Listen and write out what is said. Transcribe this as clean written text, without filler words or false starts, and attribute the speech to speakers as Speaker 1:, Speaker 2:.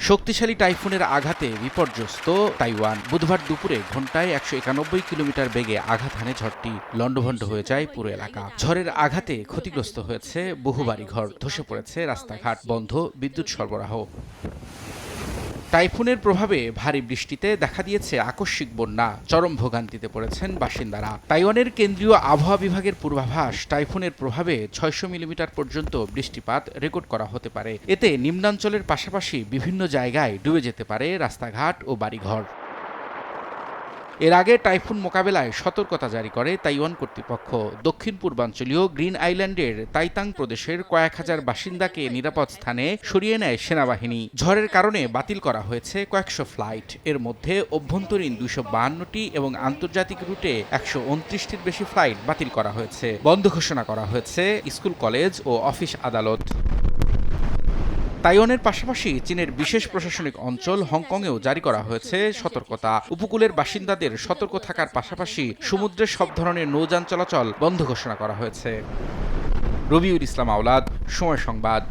Speaker 1: শক্তিশালী টাইফুনের আঘাতে বিপর্যস্ত তাইওয়ান। বুধবার দুপুরে ঘন্টায় 191 কিলোমিটার বেগে আঘাত হানে ঝড়টি। লণ্ডভণ্ড হয়ে যায় পুরো এলাকা। ঝড়ের আঘাতে ক্ষতিগ্রস্ত হয়েছে বহু বাড়িঘর, ধসে পড়েছে রাস্তাঘাট, বন্ধ বিদ্যুৎ সরবরাহ। টাইফুনের প্রভাবে ভারী বৃষ্টিতে দেখা দিয়েছে আকস্মিক বন্যা। চরম ভোগান্তিতে পড়েছেন বাসিন্দারা। তাইওয়ানের কেন্দ্রীয় আবহাওয়া বিভাগের পূর্বাভাস, টাইফুনের প্রভাবে 600 মিলিমিটার পর্যন্ত বৃষ্টিপাত রেকর্ড করা হতে পারে। এতে নিম্নাঞ্চলের পাশাপাশি বিভিন্ন জায়গায় ডুবে যেতে পারে রাস্তাঘাট ও বাড়িঘর। এর আগে টাইফুন মোকাবেলায় সতর্কতা জারি করে তাইওয়ান কর্তৃপক্ষ। দক্ষিণ পূর্বাঞ্চলীয় গ্রিন আইল্যান্ডের তাইতাং প্রদেশের কয়েক হাজার বাসিন্দাকে নিরাপদ স্থানে সরিয়ে নেয় সেনাবাহিনী। ঝড়ের কারণে বাতিল করা হয়েছে কয়েকশো ফ্লাইট। এর মধ্যে অভ্যন্তরীণ 252টি এবং আন্তর্জাতিক রুটে 129টির বেশি ফ্লাইট বাতিল করা হয়েছে। বন্ধ ঘোষণা করা হয়েছে স্কুল, কলেজ ও অফিস আদালত। তাইওয়ানের পাশাপাশি চীনের বিশেষ প্রশাসনিক অঞ্চল হংকংয়েও জারি করা হয়েছে সতর্কতা। উপকূলের বাসিন্দাদের সতর্ক থাকার পাশাপাশি সমুদ্রে সব ধরনের নৌযান চলাচল বন্ধ ঘোষণা করা হয়েছে। রবিউল ইসলাম আওলাদ, সময় সংবাদ।